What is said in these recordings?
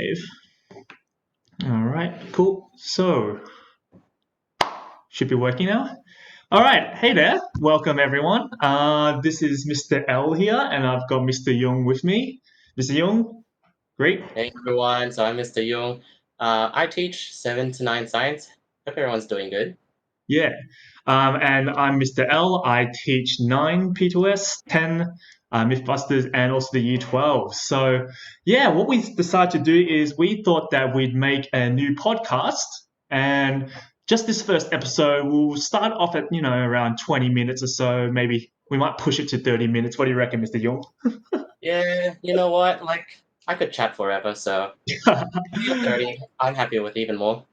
live. All right, cool. So, should be working now. All right, hey there. Welcome, everyone. This is Mr. L here, and I've got Mr. Young with me. Mr. Young, great. Hey everyone, so I'm Mr. Young. I teach 7 to 9 science. Hope everyone's doing good. Yeah. And I'm Mr. L. I teach 9 P2S, 10 Mythbusters, and also the Year 12. So, yeah, what we decided to do is we thought that we'd make a new podcast. And just this first episode, we'll start off at, around 20 minutes or so. Maybe we might push it to 30 minutes. What do you reckon, Mr. Young? Yeah, you know what? I could chat forever, so 20 or 30, I'm happy with even more.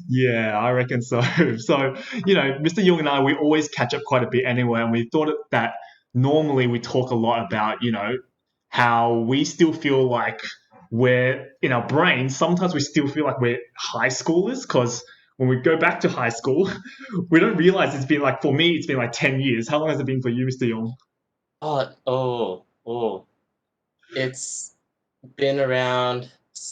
Yeah, I reckon so. So, Mr. Young and I, we always catch up quite a bit anyway, and we thought that normally we talk a lot about, how we still feel like we're in our brains. Sometimes we still feel like we're high schoolers because when we go back to high school, we don't realize it's been like, for me, it's been like 10 years. How long has it been for you, Mr. Young? Oh. It's been around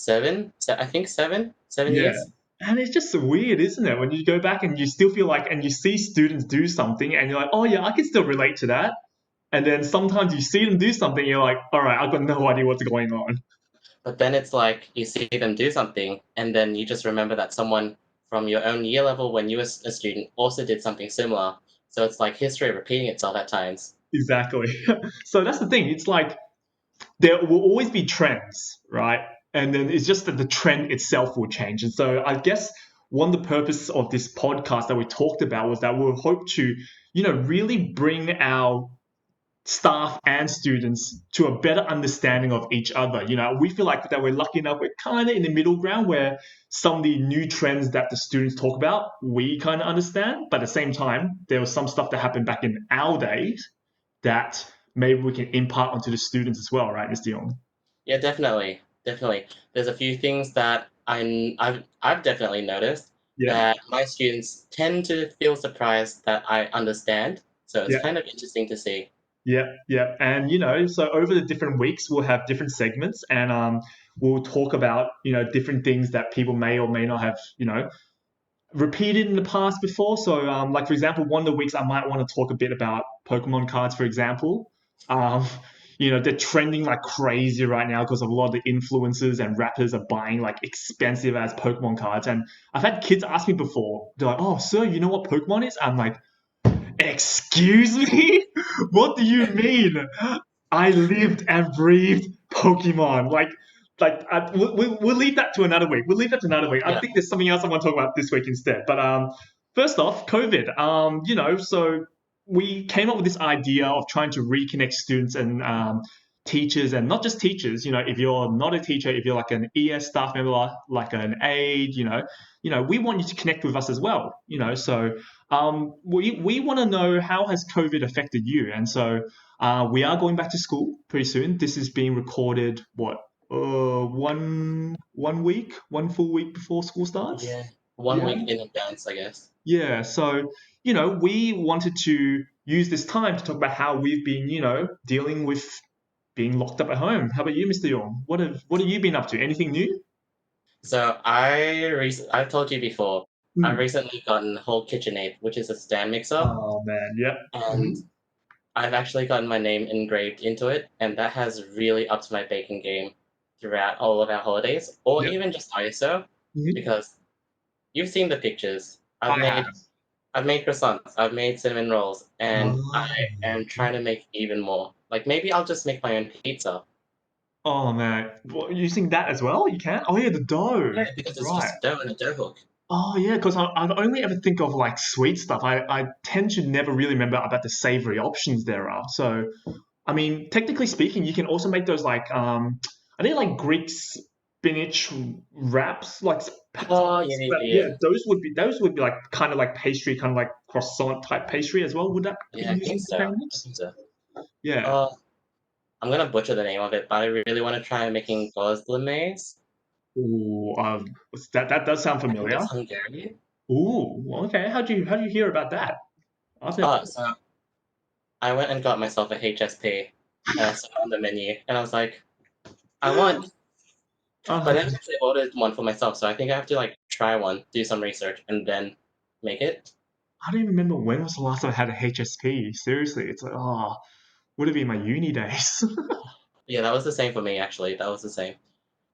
I think 7 Yeah. years. And it's just so weird, isn't it? When you go back and you still feel like, and you see students do something and you're like, oh, yeah, I can still relate to that. And then sometimes you see them do something, you're like, all right, I've got no idea what's going on. But then it's like you see them do something, and then you just remember that someone from your own year level when you were a student also did something similar. So it's like history repeating itself at times. Exactly. So that's the thing. It's like there will always be trends, right? And then it's just that the trend itself will change. And so I guess one of the purposes of this podcast that we talked about was that we'll hope to, really bring our staff and students to a better understanding of each other. We feel like that we're lucky enough, we're kind of in the middle ground where some of the new trends that the students talk about, we kind of understand. But at the same time, there was some stuff that happened back in our days that maybe we can impart onto the students as well, right, Mr. Young? Yeah, definitely, definitely. There's a few things that I've definitely noticed Yeah, that my students tend to feel surprised that I understand. So it's yeah, kind of interesting to see. yeah, yeah. And so over the different weeks, we'll have different segments, and we'll talk about different things that people may or may not have repeated in the past before. So, like for example, one of the weeks I might want to talk a bit about Pokemon cards, for example. Um, they're trending like crazy right now because of a lot of the influencers and rappers are buying like expensive as Pokemon cards. And I've had kids ask me before, they're like, "Oh, sir, you know what Pokemon is?" I'm like, "Excuse me? What do you mean? I lived and breathed Pokemon." We'll leave that to another week. We'll leave that to another week. I Yeah, think there's something else I want to talk about this week instead. But first off, COVID. So we came up with this idea of trying to reconnect students and teachers, and not just teachers. If you're not a teacher, if you're like an ES staff member, like an aide, we want you to connect with us as well. So we want to know how has COVID affected you, and so we are going back to school pretty soon. This is being recorded, what, one full week before school starts? yeah. One Yeah. week in advance, I guess. Yeah. So, we wanted to use this time to talk about how we've been, dealing with being locked up at home. How about you, Mr. Yorn? What have you been up to? Anything new? So I've told you before, I've Hmm. recently gotten whole KitchenAid, which is a stand mixer, Oh man, yep. and Hmm. I've actually gotten my name engraved into it, and that has really upped my baking game throughout all of our holidays, or Yep. even just ISO, Hmm. because you've seen the pictures. I have. I've made croissants, I've made cinnamon rolls, and I Oh. am trying to make even more. Like maybe I'll just make my own pizza. Oh man, using that as well? You can? Oh yeah, the dough. Yeah, because That's it's right. just a dough and a dough hook. Oh yeah, because I only ever think of like sweet stuff. I tend to never really remember about the savory options there are. So I mean, technically speaking, you can also make those like are they like Greek spinach wraps? Oh yeah, yeah, Yeah, yeah. those would be like kind of like pastry, kind of like croissant type pastry as well. Would that be Yeah, I think using the so. same I mix? think so. Yeah. Uh, I'm gonna butcher the name of it, but I really want to try making gozleme. Ooh, that does sound I think familiar. it's Hungarian. Ooh, okay. How do you hear about that? I've never. So I went and got myself a HSP, and I saw it on the menu, and I was like, I want But I haven't actually ordered one for myself, so I think I have to like try one, do some research, and then make it. I don't even remember when was the last time I had a HSP. Seriously, it's like, oh, would it be my uni days? Yeah, that was the same for me actually. That was the same.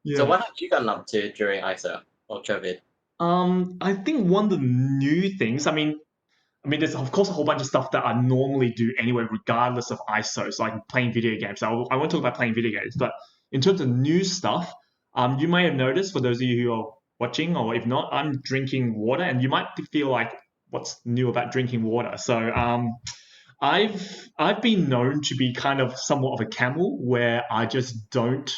So Yeah. what have you gotten up to during ISO or COVID? I think one of the new things, there's of course a whole bunch of stuff that I normally do anyway, regardless of ISO. So like playing video games. I won't talk about playing video games, but in terms of new stuff, you may have noticed for those of you who are watching, or if not, I'm drinking water, and you might feel like, what's new about drinking water? So I've been known to be kind of somewhat of a camel, where I just don't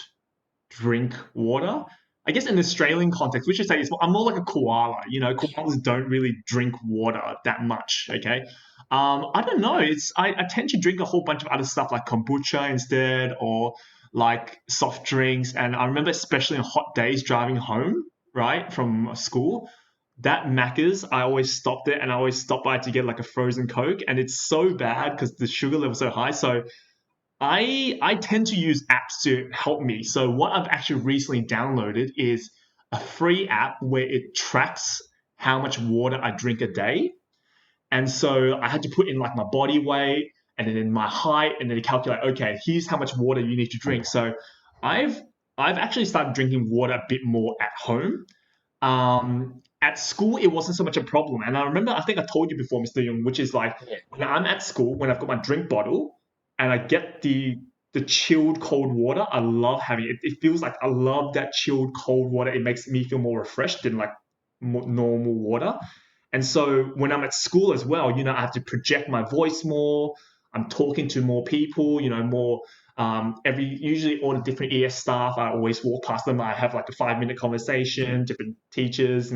drink water. I guess in the Australian context, we should say I'm more like a koala. Koalas don't really drink water that much. Okay, I don't know. I tend to drink a whole bunch of other stuff like kombucha instead, or like soft drinks. And I remember, especially on hot days, driving home right from school. That Macca's, I always stopped it, and I always stop by to get like a frozen Coke, and it's so bad because the sugar level's so high. So I tend to use apps to help me. So what I've actually recently downloaded is a free app where it tracks how much water I drink a day. And so I had to put in like my body weight and then in my height, and then it calculate, okay, here's how much water you need to drink. So I've I've actually started drinking water a bit more at home. At school, it wasn't so much a problem. And I remember, I think I told you before, Mr. Young, which is like Yeah, when I'm at school, when I've got my drink bottle and I get the chilled cold water, I love having it. It feels like I love that chilled cold water. It makes me feel more refreshed than like normal water. And so when I'm at school as well, I have to project my voice more. I'm talking to more people, more every usually all the different ES staff. I always walk past them. I have like a 5 minute conversation. Different teachers,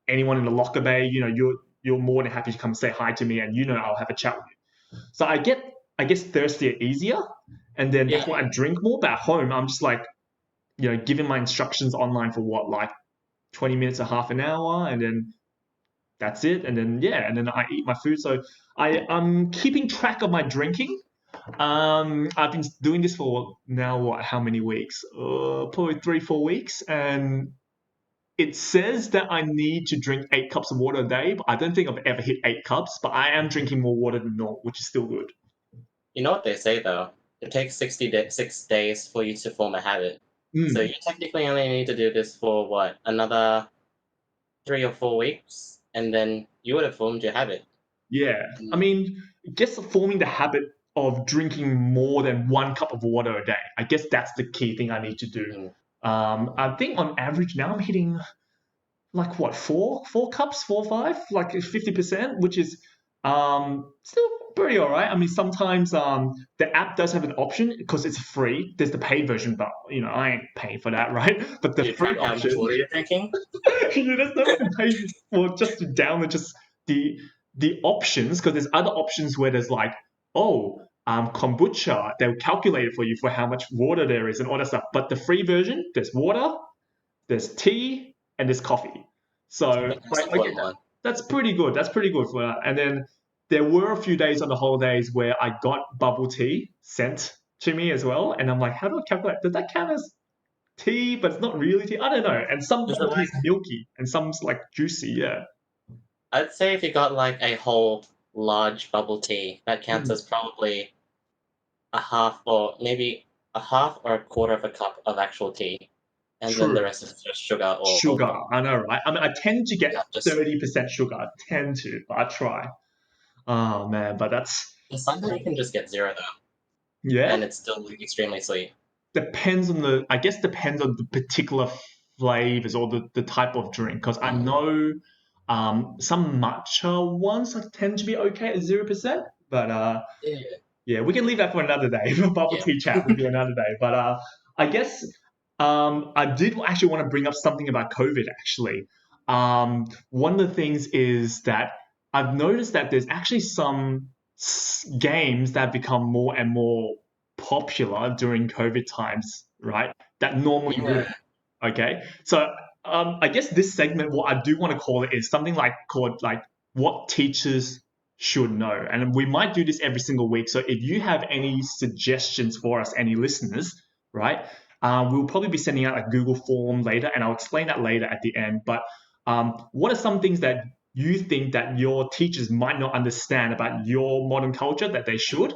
anyone in the locker bay. You're more than happy to come say hi to me, and I'll have a chat with you. So I guess thirstier easier, and then yeah, that's why I drink more. But at home, I'm just like giving my instructions online for what, like 20 minutes or half an hour, and then that's it. And then yeah, and then I eat my food. So I'm keeping track of my drinking. I've been doing this for now what? How many weeks? Probably 3-4 weeks, and it says that I need to drink 8 cups of water a day, but I don't think I've ever hit 8 cups. But I am drinking more water than normal, which is still good. you know what they say though? It takes 6 days for you to form a habit. So Mm, you technically only need to do this for what, another 3 or 4 weeks, and then you would have formed your habit. yeah, Mm, just forming the habit of drinking more than 1 cup of water a day. I guess that's the key thing I need to do. mm. I think on average now I'm hitting like what, four cups, 4 or 5, like 50%, which is still pretty all right. Sometimes the app does have an option because it's free. There's the paid version, but I ain't paying for that, right? But the Do you free track how much option, water you're drinking? there's no one pay for just to download just the the options, because there's other options where there's like, oh, kombucha, they'll calculate it for you for how much water there is and all that stuff. But the free version, there's water, there's tea, and there's coffee. So The most I get important that. one. That's pretty good. That's pretty good for that. And then there were a few days on the holidays where I got bubble tea sent to me as well. And I'm like, how do I calculate? Does that count as tea? But it's not really tea. I don't know. And some Is it bubble tea is like, milky and some's like juicy. Yeah. I'd say if you got like a whole large bubble tea, that counts Mm, as probably a half or maybe a half or a quarter of a cup of actual tea, and then the true. rest is just sugar or Sugar. I know, right? I tend to get yeah, just 30% sugar. I tend to, but I try. Oh man, but that's sometimes you can just get zero though, yeah. and it's still extremely sweet. Depends on the I guess depends on the particular flavors or the type of drink, because I know some matcha ones tend to be okay at 0%, but Yeah, yeah, we can leave that for another day. Bubble yeah. tea chat we do another day, but I guess I did actually want to bring up something about COVID actually. One of the things is that I've noticed that there's actually some games that become more and more popular during COVID times, right? That normally Yeah. wouldn't. Okay, so I guess this segment, what I do want to call it, is something like called like what teachers should know, and we might do this every single week. So if you have any suggestions for us, any listeners, right? We'll probably be sending out a Google form later, and I'll explain that later at the end. But what are some things that you think that your teachers might not understand about your modern culture that they should?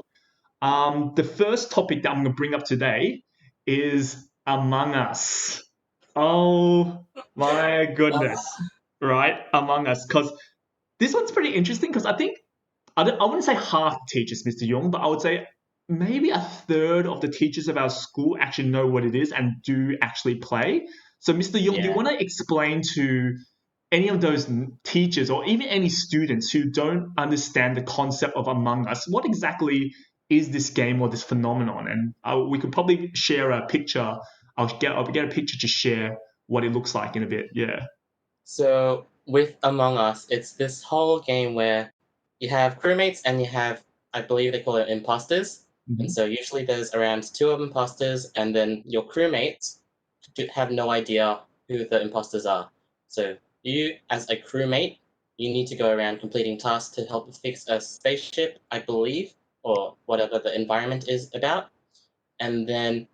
The first topic that I'm going to bring up today is Among Us. Oh my Uh, goodness, right? Among Us. Because this one's pretty interesting because I think, I wouldn't say half teachers, Mr. Young, but I would say maybe a third of the teachers of our school actually know what it is and do actually play. So, Mr. Young, do you yeah. want to explain to any of those teachers or even any students who don't understand the concept of Among Us, what exactly is this game or this phenomenon? And we could probably share a picture. I'll get a picture to share what it looks like in a bit. Yeah. So with Among Us, it's this whole game where you have crewmates and you have, I believe they call it imposters. And Mhm. so usually there's around two of imposters, and then your crewmates have no idea who the imposters are. So you, as a crewmate, you need to go around completing tasks to help fix a spaceship, I believe, or whatever the environment is about. And then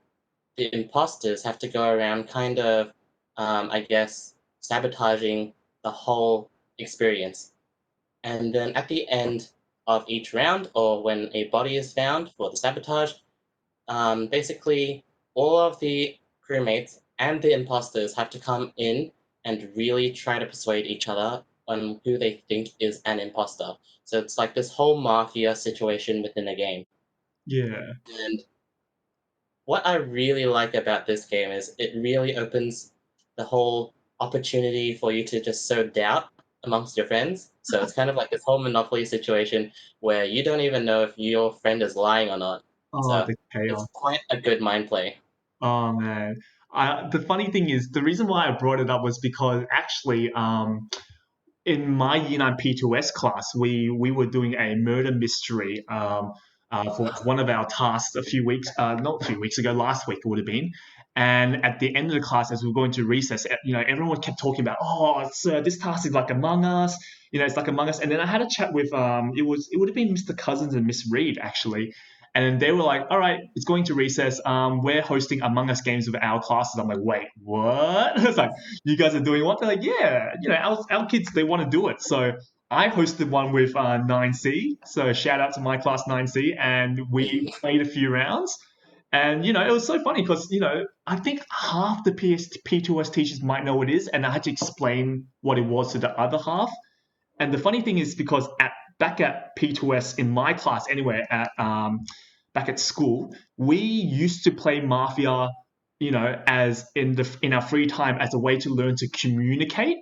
the imposters have to go around kind of, I guess, sabotaging the whole experience. And then at the end of each round, or when a body is found for the sabotage, basically all of the crewmates and the imposters have to come in and really try to persuade each other on who they think is an imposter. So it's like this whole mafia situation within a game. Yeah. And what I really like about this game is it really opens the whole opportunity for you to just sow doubt amongst your friends. So it's kind of like this whole monopoly situation where you don't even know if your friend is lying or not. Oh, So the it's chaos. quite a good mind play. Oh man. The funny thing is, the reason why I brought it up was because actually, in my Year 9 P2S class, we were doing a murder mystery for one of our tasks a few weeks, not a few weeks ago, last week it would have been. And at the end of the class, as we were going to recess, everyone kept talking about, oh, sir, this task is like Among Us. It's like Among Us. And then I had a chat with, it would have been Mr. Cousins and Miss Reed actually. And they were like, all right, it's going to recess. We're hosting Among Us games with our classes. I'm like, wait, what? It's like, you guys are doing what? They're like, yeah, our kids, they want to do it. So I hosted one with 9C. So shout out to my class 9C. And we played a few rounds. And, it was so funny because, I think half the P2S teachers might know what it is. And I had to explain what it was to the other half. And the funny thing is because back at P2S in my class anyway, back at school, we used to play Mafia, as in our free time as a way to learn to communicate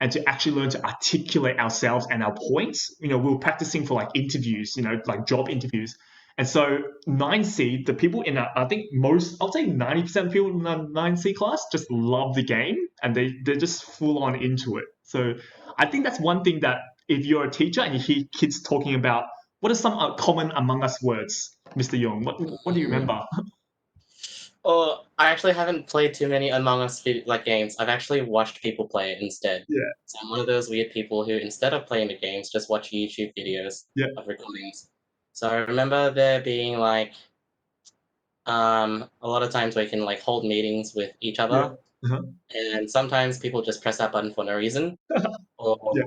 and to actually learn to articulate ourselves and our points. We were practicing for like interviews, like job interviews. And so 9C, the people in I think I'll say 90% of people in the 9C class just love the game and they're just full on into it. So I think that's one thing that if you're a teacher and you hear kids talking about what are some common Among Us words, Mr. Young? What do you Mm. remember? Or I actually haven't played too many Among Us like games. I've actually watched people play it instead. Yeah, So I'm one of those weird people who, instead of playing the games, just watch YouTube videos yeah, of recordings. So I remember there being like a lot of times where you can like hold meetings with each yeah, other, uh-huh. and sometimes people just press that button for no reason, or Yeah.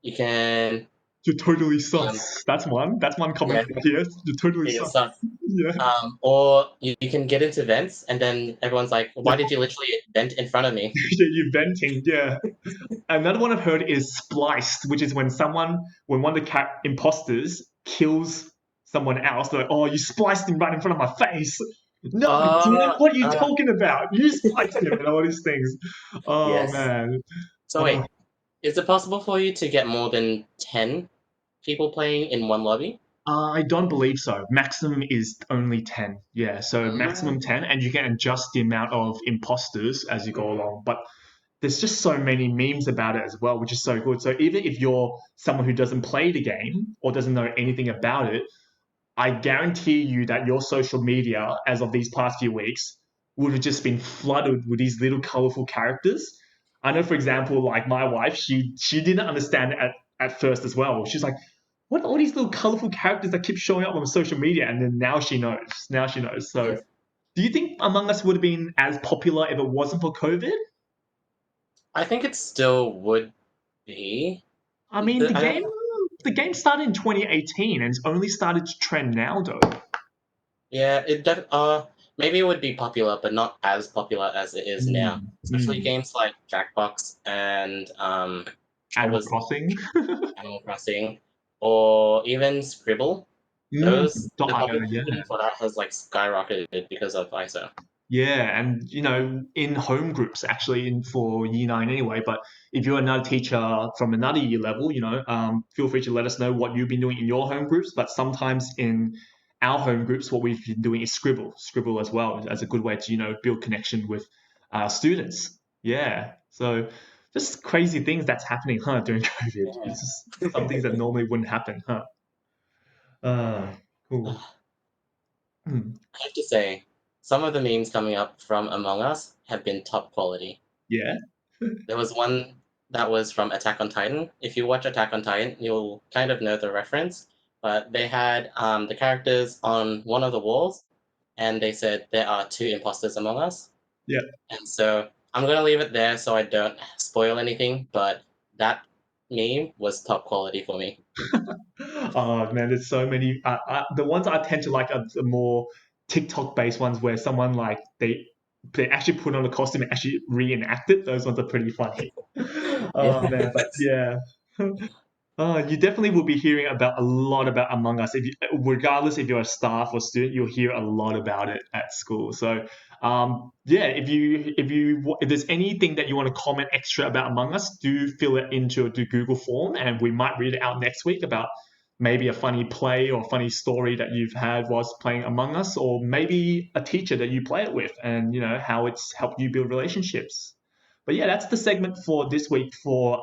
you can You're totally um, sus. That's one. That's one comment yeah, from PS. You're totally feel sus. stuff. Yeah, Or you can get into vents, and then everyone's like, yeah. "Why did you literally vent in front of me?" Yeah, you're venting. Yeah. Another one I've heard is spliced, which is when one of the imposters kills someone else. They're like, oh, you spliced him right in front of my face. No, I didn't. Uh, What are you uh, talking about? You spliced him and all these things. Oh yes. man. So Oh, wait, is it possible for you to get more than 10 people playing in one lobby? I don't believe so. Maximum is only 10. Yeah, so Mm, maximum 10, and you can adjust the amount of imposters as you go along. But there's just so many memes about it as well, which is so good. So even if you're someone who doesn't play the game or doesn't know anything about it, I guarantee you that your social media, as of these past few weeks, would have just been flooded with these little colorful characters. I know, for example, like my wife, she didn't understand it at first as well. She's like, "What are all these little colorful characters that keep showing up on social media?" And then now she knows. Now she knows. So yes. Do you think Among Us would have been as popular if it wasn't for COVID? I think it still would be. I mean, the I game don't. the game started in 2018 and it's only started to trend now, though. Yeah, maybe it would be popular, but not as popular as it is now. Mm, Especially mm. games like Jackbox and what Animal was Crossing. Animal Crossing, or even Scribble. The Yeah. population for that has like skyrocketed because of ISO. Yeah, and in home groups actually in for year nine anyway. But if you're another teacher from another year level, feel free to let us know what you've been doing in your home groups. But sometimes in our home groups, what we've been doing is Scribble as well as a good way to build connection with students. Yeah, so just crazy things that's happening, huh, during COVID. It's just some things that Yeah. normally wouldn't happen, huh? Uh, cool. I Hmm. have to say, some of the memes coming up from Among Us have been top quality. Yeah. There was one that was from Attack on Titan. If you watch Attack on Titan, you'll kind of know the reference. But they had the characters on one of the walls, and they said there are two imposters among us. Yeah. And so I'm gonna leave it there so I don't spoil anything. But that meme was top quality for me. Oh man, there's so many. The ones I tend to like are the more TikTok-based ones where someone like they actually put on a costume and actually reenact it. Those ones are pretty funny. Oh man, but Yes. yeah. You definitely will be hearing about a lot about Among Us. If you, regardless if you're a staff or student, you'll hear a lot about it at school. So, yeah, if there's anything that you want to comment extra about Among Us, do fill it into the Google form, and we might read it out next week about maybe a funny play or funny story that you've had whilst playing Among Us, or maybe a teacher that you play it with, and how it's helped you build relationships. But yeah, that's the segment for this week for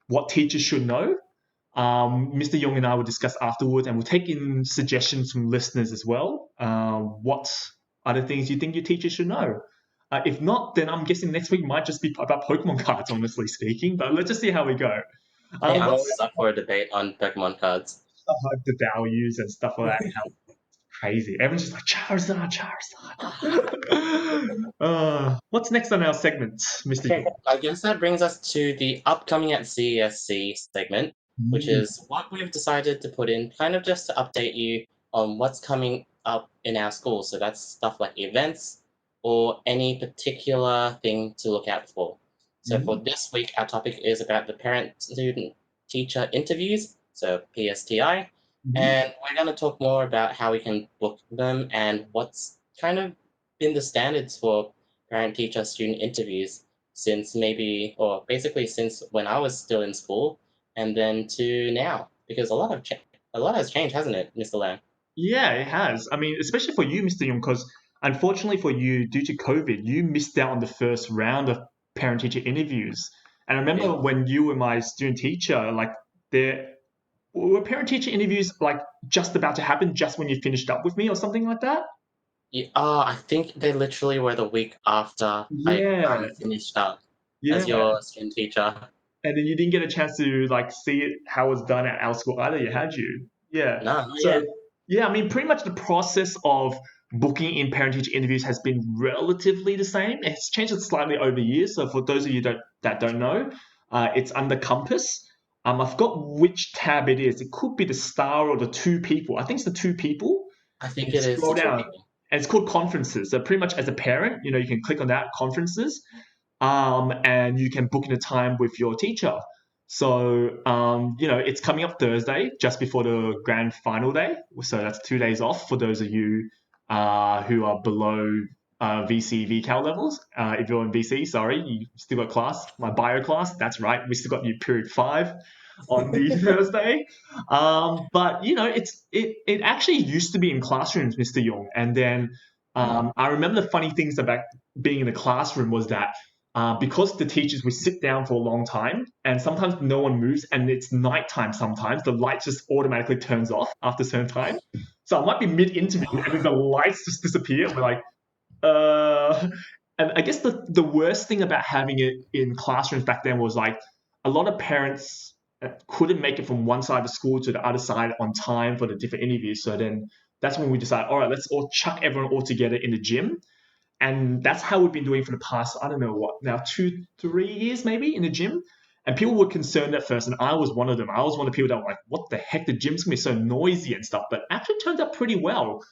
what teachers should know. Mr. Young and I will discuss afterwards, and we'll take in suggestions from listeners as well. What other things you think your teachers should know? If not, then I'm guessing next week might just be about Pokemon cards, honestly speaking. But let's just see how we go. Hey, I'm What's always up for a debate on Pokemon cards. the values and stuff like that? How crazy! Everyone's just like Charizard, Charizard. What's next on our segment, Mr. Okay, I guess that brings us to the upcoming at CESC segment, which Young? is what we've decided to put in, kind of just to update you on what's coming up in our school. So that's stuff like events or any particular thing to look out for. So for Mm, this week, our topic is about the parent student teacher interviews, so PSTI, mhm. and we're going to talk more about how we can book them and what's kind of been the standards for parent teacher student interviews since maybe, or basically since when I was still in school, and then to now, because a lot has changed, hasn't it, Mr. Lamb? Yeah, it has. I mean, especially for you, Mr. Young, because unfortunately for you, due to COVID, you missed out on the first round of parent-teacher interviews. And I remember Yeah. when you were my student teacher, like there were parent-teacher interviews like just about to happen just when you finished up with me or something like that. I think they literally were the week after I Yeah, finished up as yeah. your student teacher. And then you didn't get a chance to like see it how it was done at our school either, you had you? Yeah. No, not So yet. yeah, I mean pretty much the process of booking in parent teacher interviews has been relatively the same. It's changed slightly over years. So for those of you that don't know, it's under Compass. I forgot which tab it is. It could be the star or the two people. I think it's the two people. I And think you it is scroll the two down. people. And it's called conferences. So pretty much as a parent, you can click on that conferences, and you can book in a time with your teacher. So, it's coming up Thursday, just before the grand final day. So that's 2 days off for those of you who are below VC VCal levels. If you're in VC, sorry, you still got class. My bio class, that's right. We still got you period 5 on the Thursday. But it actually used to be in classrooms, Mr. Young, and then Hmm. I remember the funny things about being in the classroom was that because the teachers would sit down for a long time and sometimes no one moves and it's nighttime sometimes, the light just automatically turns off after a certain time. So I might be mid interview and then the lights just disappear. And we're like, uh, and I guess the worst thing about having it in classrooms back then was like a lot of parents couldn't make it from one side of the school to the other side on time for the different interviews. So then that's when we decided, all right, let's all chuck everyone all together in the gym. And that's how we've been doing for the past, I don't know what, now 2, 3 years maybe in the gym. And people were concerned at first, and I was one of them. I was one of the people that were like, what the heck, the gym's gonna be so noisy and stuff. But actually it turned out pretty well.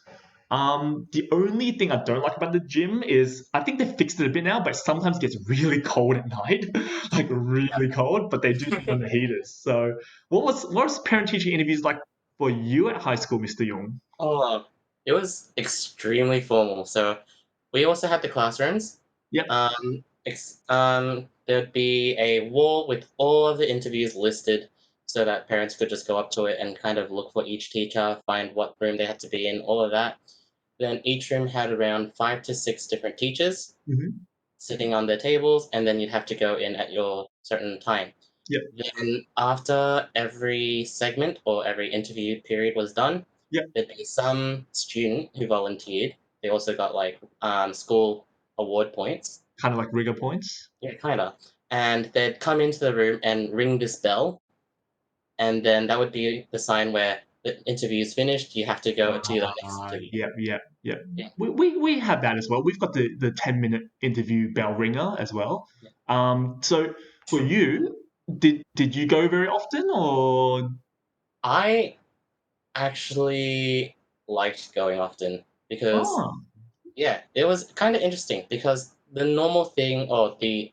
The only thing I don't like about the gym is I think they fixed it a bit now, but sometimes it gets really cold at night, like really cold. But they do turn on the heaters. So, what was parent teacher interviews like for you at high school, Mr. Young? Oh, it was extremely formal. So we also had the classrooms. Yep, There'd be a wall with all of the interviews listed so that parents could just go up to it and kind of look for each teacher, find what room they had to be in, all of that. Then each room had around 5 to 6 different teachers hmm sitting on their tables, and then you'd have to go in at your certain time. yep, Then, after every segment or every interview period was done, yep. there'd be some student who volunteered. They also got like school award points. Kind of like rigor points. Yeah, kind of. And they'd come into the room and ring this bell, and then that would be the sign where the interview's finished. You have to go to the next interview. Yep, yep, yep. Yeah. We have that as well. We've got the 10-minute interview bell ringer as well. Yeah. So for you, did you go very often or? I actually liked going often because, Oh, yeah, it was kind of interesting because the normal thing or the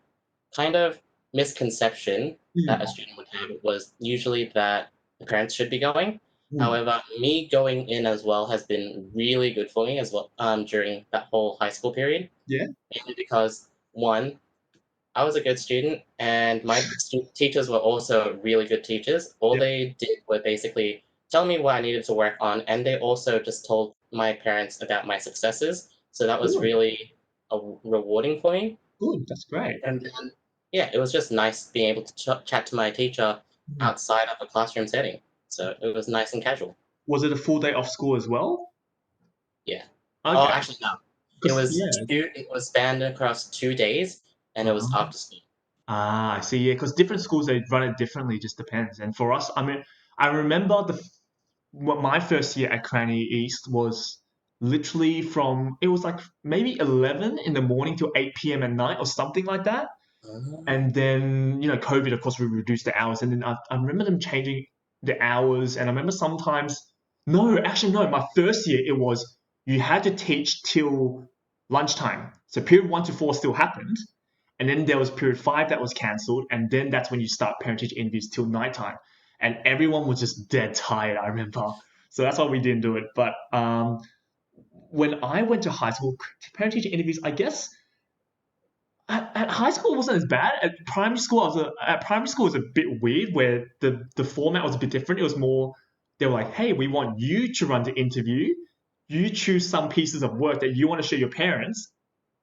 kind of misconception that a mm, student would have was usually that the parents should be going. mm, However, me going in as well has been really good for me as well during that whole high school period. yeah. Mainly because one, I was a good student, and my teachers were also really good teachers. All Yep. they did were basically tell me what I needed to work on, and they also just told my parents about my successes. So that was Good, really rewarding for me. good. That's great. And then, yeah, it was just nice being able to chat to my teacher Mm. outside of a classroom setting. So it was nice and casual. Was it a full day off school as well? Yeah. Oh, Okay. actually, no. It Because was yeah. it was spanned across 2 days, and it was Uh-huh. after school. I see. Yeah, because different schools they run it differently. Just depends. And for us, I mean, I remember what my first year at Cranny East was literally from it was like maybe 11 in the morning to 8 p.m. at night or something like that. Oh, And then COVID, of course, we reduced the hours. And then I remember them changing the hours. And I remember sometimes no, actually no. My first year it was you had to teach till lunchtime. So period 1 to 4 still happened. And then there was period 5 that was cancelled, and then that's when you start parent-teacher interviews till nighttime, and everyone was just dead tired. I remember, so that's why we didn't do it. But when I went to high school, parent-teacher interviews, I guess at high school it wasn't as bad. At primary school it was a bit weird, where the format was a bit different. It was more they were like, hey, we want you to run the interview. You choose some pieces of work that you want to show your parents,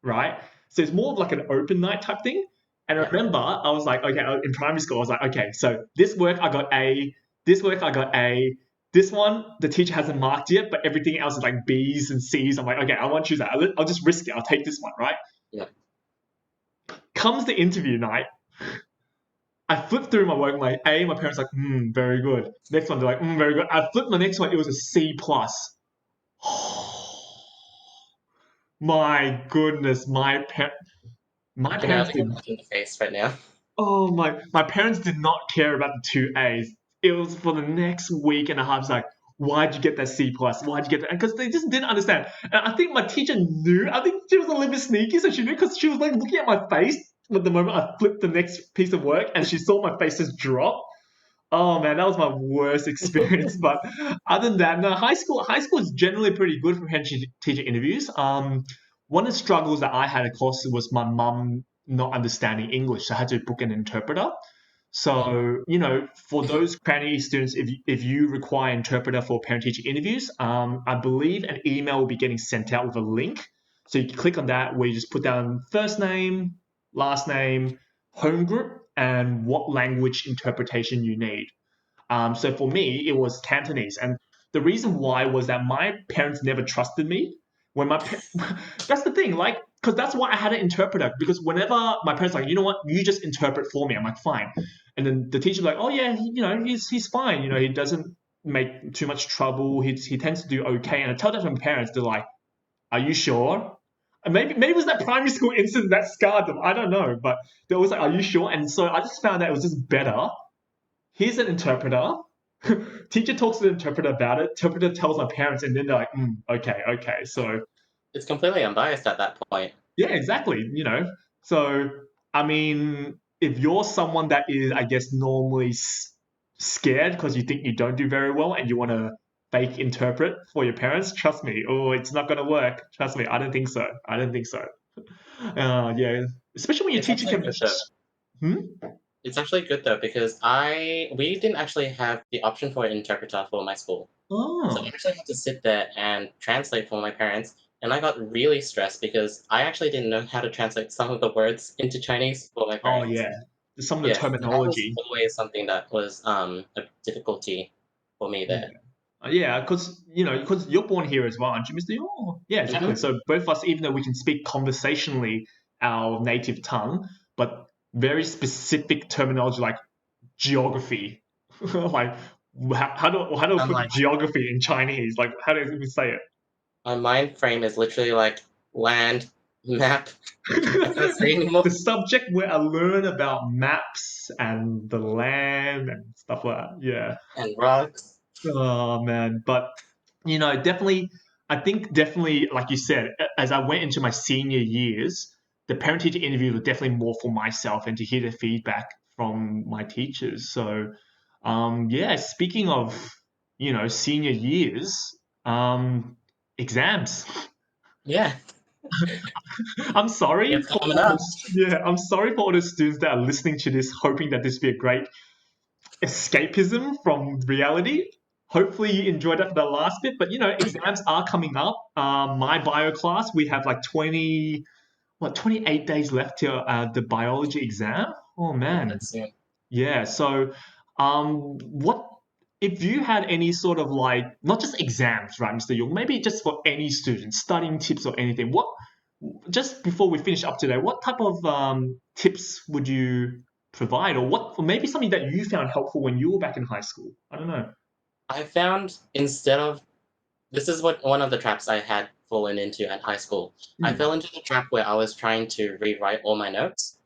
right? So it's more of like an open night type thing. And I yeah, remember I was like, okay, in primary school, I was like, okay, so this work I got A, this work I got A, this one the teacher hasn't marked yet, but everything else is like B's and C's. I'm like, okay, I won't choose that. I'll just risk it. I'll take this one, right? yeah. Comes the interview night. I flipped through my work, my A, my parents like, very good. Next one, they're like, very good. I flipped my next one, it was a C plus. My goodness, my I can parents only did. imagine the face right now. Oh my parents did not care about the two A's. It was for the next week and a half. It's like, why'd you get that C plus? Why'd you get that? Because they just didn't understand. And I think my teacher knew. I think she was a little bit sneaky, so she knew because she was like looking at my face. But the moment I flipped the next piece of work and she saw my face just drop, oh man, that was my worst experience. But other than that, no, high school is generally pretty good for parent teacher interviews. One of the struggles that I had, of course, was my mum not understanding English, so I had to book an interpreter. Yeah, So, for those Cranny students, if you require interpreter for parent teacher interviews, I believe an email will be getting sent out with a link. So you can click on that where you just put down first name, last name, home group, and what language interpretation you need. So for me, it was Cantonese, and the reason why was that my parents never trusted me. When that's the thing, like, because that's why I had an interpreter. Because whenever my parents like, you know what, you just interpret for me. I'm like, fine. And then the teacher's like, oh yeah, he's fine. He doesn't make too much trouble. He tends to do okay. And I tell that to my parents. They're like, "Are you sure?" And maybe it was that primary school incident that scarred them. I don't know, but they always like, "Are you sure?" And so I just found that it was just better. Here's an interpreter. Teacher talks to the interpreter about it. Interpreter tells my parents, and then they're like, "Okay, okay." So It's completely unbiased at that point. yeah, exactly. So I mean, if you're someone that is, I guess, normally scared because you think you don't do very well and you want to fake interpret for your parents, trust me, oh, it's not going to work. Trust me, I don't think so. I don't think so. Yeah, especially when your It's teacher actually can. good though. Hmm? It's actually good though because we didn't actually have the option for an interpreter for my school. So I Oh, actually had to sit there and translate for my parents, and I got really stressed because I actually didn't know how to translate some of the words into Chinese for my oh parents. yeah. Some of the Yeah, so that was terminology. always something that was a difficulty for me Yeah. there. Yeah, because you're born here as well, aren't you, Mr. Yor? Yeah, exactly. Hmm. So both of us, even though we can speak conversationally our native tongue, but very specific terminology like geography, like how do we I'm put like, geography in Chinese? Like how do we say my mind frame is literally like land, map. I can't say the anymore. subject where I learn about maps and the land and stuff like that. Yeah. And rocks. Oh man, but definitely, I think definitely, like you said, as I went into my senior years, the parent-teacher interview was definitely more for myself and to hear the feedback from my teachers. So, yeah, speaking of, senior years, exams. Yeah, I'm sorry it's for coming all up. the, yeah, I'm sorry for all the students that are listening to this, hoping that this will be a great escapism from reality. Hopefully you enjoyed that for the last bit, but exams are coming up. My bio class, we have like 28 days left till the biology exam. Oh Oh, man, that's soon. yeah. So, what if you had any sort of like not just exams, right, Mr. Young? Maybe just for any student, studying tips or anything. What just before we finish up today, what type of tips would you provide, or maybe something that you found helpful when you were back in high school? I don't know. I found instead of this is what one of the traps I had fallen into at high school. I Hmm. fell into the trap where I was trying to rewrite all my notes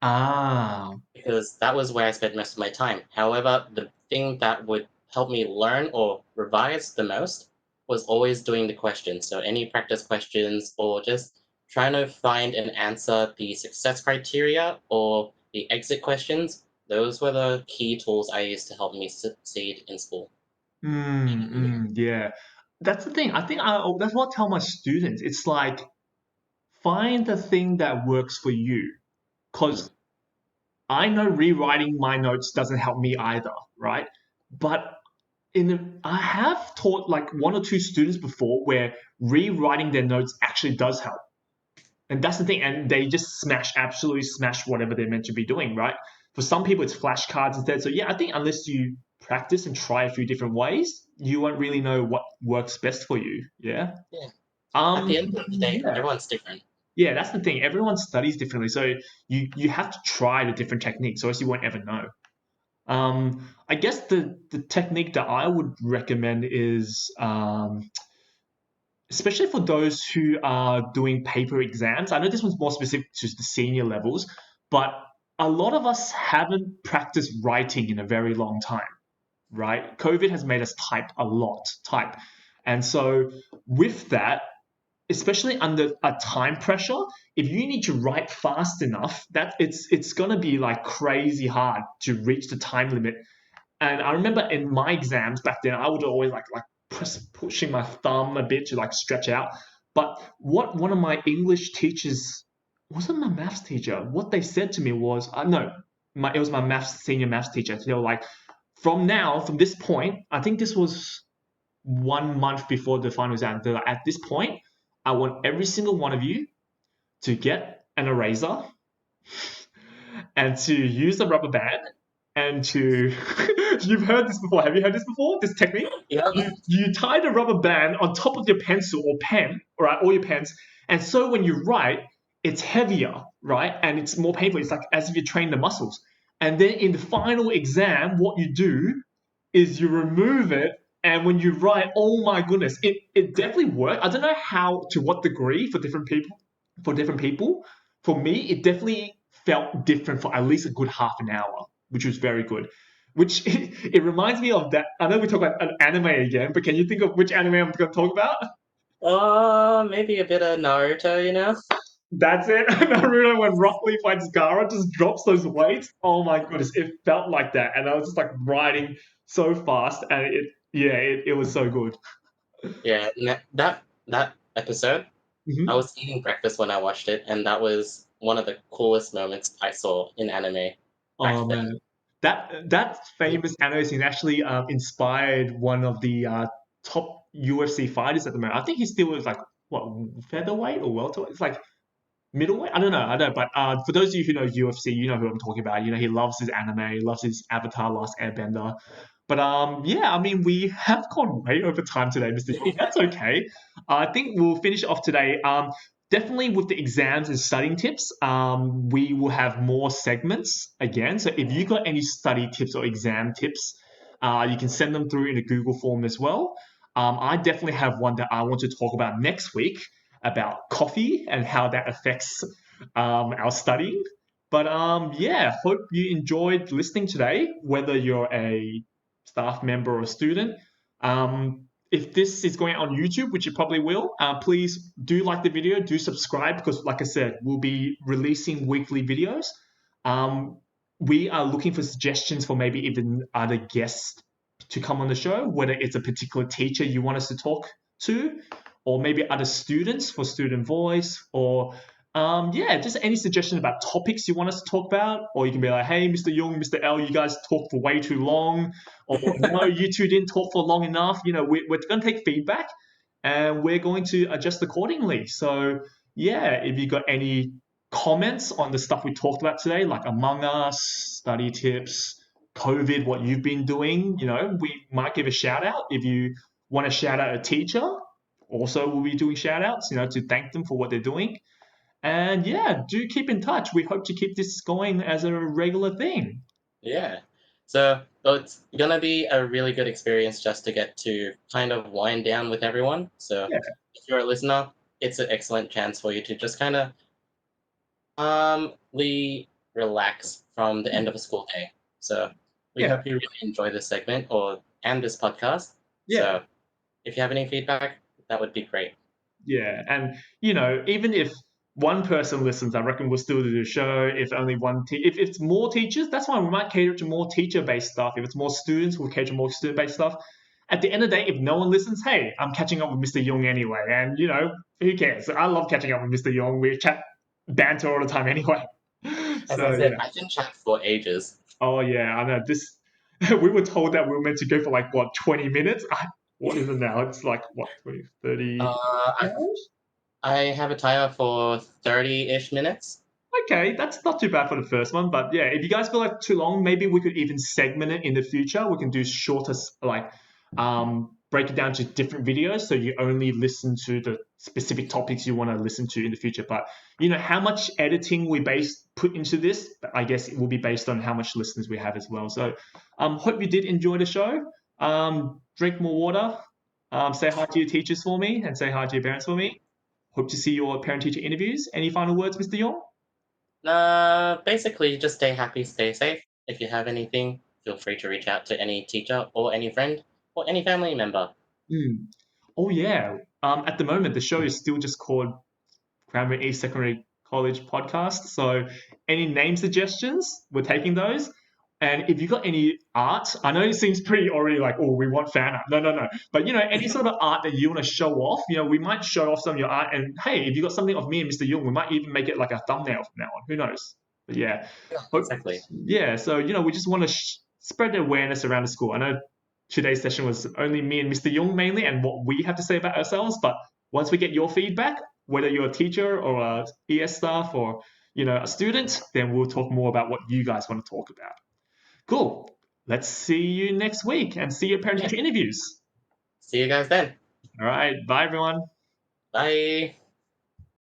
Ah. because that was where I spent most of my time. However, the thing that would help me learn or revise the most was always doing the questions. So any practice questions or just trying to find and answer the success criteria or the exit questions. Those were the key tools I used to help me succeed in school. Yeah. That's the thing. I think that's what I tell my students. It's like find the thing that works for you. Mm. Because I know rewriting my notes doesn't help me either, right? But I have taught like one or two students before where rewriting their notes actually does help. And that's the thing. And they just absolutely smash whatever they're meant to be doing, right? For some people, it's flashcards instead. So, yeah, I think unless you practice and try a few different ways, you won't really know what works best for you. Yeah. Yeah. At Um, the end of the day, yeah. everyone's different. Yeah, that's the thing. Everyone studies differently. So you have to try the different techniques, or else you won't ever know. I guess the technique that I would recommend is especially for those who are doing paper exams. I know this one's more specific to the senior levels, but a lot of us haven't practiced writing in a very long time, right? COVID has made us type. And so with that, especially under a time pressure, if you need to write fast enough, that it's gonna be like crazy hard to reach the time limit. And I remember in my exams back then, I would always like pushing my thumb a bit to like stretch out. But what one of my English teachers, wasn't my maths teacher, what they said to me was, no, it was my senior maths teacher. They were like, from this point, I think this was 1 month before the final exam. They're like, at this point, I want every single one of you to get an eraser and to use a rubber band and to you've heard this before. Have you heard this before? This technique? Yeah. You tie the rubber band on top of your pencil or pen, right, or your pens, and so when you write, it's heavier, right? And it's more painful. It's like as if you train the muscles. And then in the final exam, what you do is you remove it, and when you write, oh my goodness, it definitely worked. I don't know how to what degree for different people. For different people, for me, it definitely felt different for at least a good half an hour, which was very good. Which it reminds me of that. I know we talk about an anime again, but can you think of which anime I'm going to talk about? Maybe a bit of Naruto, you know? That's it. Naruto when Rock Lee fights Gaara just drops those weights. Oh my goodness, it felt like that, and I was just like riding so fast, and it was so good. Yeah, that episode, I Mhm. was eating breakfast when I watched it, and that was one of the coolest moments I saw in anime back Oh then. man, that famous anime scene actually inspired one of the top UFC fighters at the moment. I think he still is like what featherweight or welterweight. It's like middleweight. I don't know. But for those of you who know UFC, you know who I'm talking about. You know he loves his anime, he loves his Avatar: Last Airbender. But yeah, I mean we have gone way over time today, Mr. York. That's okay. I think we'll finish off today. Definitely with the exams and studying tips, we will have more segments again. So if you got any study tips or exam tips, you can send them through in a Google form as well. I definitely have one that I want to talk about next week about coffee and how that affects our studying. But yeah, hope you enjoyed listening today, whether you're a staff member or a student. If this is going out on YouTube, which it probably will, please do like the video, do subscribe because, like I said, we'll be releasing weekly videos. Um, we are looking for suggestions for maybe even other guests to come on the show, whether it's a particular teacher you want us to talk to, or maybe other students for student voice, or yeah, just any suggestion about topics you want us to talk about, or you can be like, hey, Mr. Young, Mr. L, you guys talked for way too long, or no, you two didn't talk for long enough. You know, we're going to take feedback and we're going to adjust accordingly. So yeah, if you got any comments on the stuff we talked about today, like Among Us, study tips, COVID, what you've been doing, you know, we might give a shout out. If you want to shout out a teacher, also we'll be doing shout outs, you know, to thank them for what they're doing. And yeah, do keep in touch. We hope to keep this going as a regular thing. Yeah. So it's gonna be a really good experience just to get to kind of wind down with everyone. So Yeah, if you're a listener, it's an excellent chance for you to just kind of relax from the end of a school day. So we yeah, hope you really enjoy this segment and this podcast. yeah. So if you have any feedback, that would be great. Yeah, and you know, even if one person listens, I reckon we'll still do the show. If only if it's more teachers, that's fine. We might cater to more teacher-based stuff. If it's more students, we'll cater to more student-based stuff. At the end of the day, if no one listens, hey, I'm catching up with Mr. Young anyway, and you know, who cares? I love catching up with Mr. Young. We chat banter all the time anyway. As I So said, yeah. I can chat for ages. Oh yeah, I know. This we were told that we were meant to go for like what 20 minutes. What is it now? It's like what 20, 30 I hours? I have a timer for 30-ish minutes. Okay, that's not too bad for the first one, but yeah, if you guys feel like too long, maybe we could even segment it in the future. We can do shorter, like, break it down to different videos, so you only listen to the specific topics you want to listen to in the future. But you know how much editing we put into this, I guess it will be based on how much listeners we have as well. So, hope you did enjoy the show. Drink more water. Say hi to your teachers for me, and say hi to your parents for me. Hope to see your parent-teacher interviews. Any final words, Mr. Yong? Basically, just stay happy, stay safe. If you have anything, feel free to reach out to any teacher or any friend or any family member. Mm. Oh yeah. At the moment, the show is still just called Cranbourne East Secondary College Podcast. So, any name suggestions? We're taking those. And if you got any art, I know it seems pretty already like, oh, we want fan art. No, no, no. But you know, any sort of art that you want to show off, you know, we might show off some of your art. And hey, if you got something of me and Mr. Young, we might even make it like a thumbnail from now on. Who knows? But yeah, Yeah, hope, exactly. yeah. So you know, we just want to spread the awareness around the school. I know today's session was only me and Mr. Young mainly, and what we have to say about ourselves. But once we get your feedback, whether you're a teacher or a ES staff or you know a student, then we'll talk more about what you guys want to talk about. Cool. Let's see you next week and see your parent Yeah. teacher interviews. See you guys then. All right. Bye, everyone. Bye.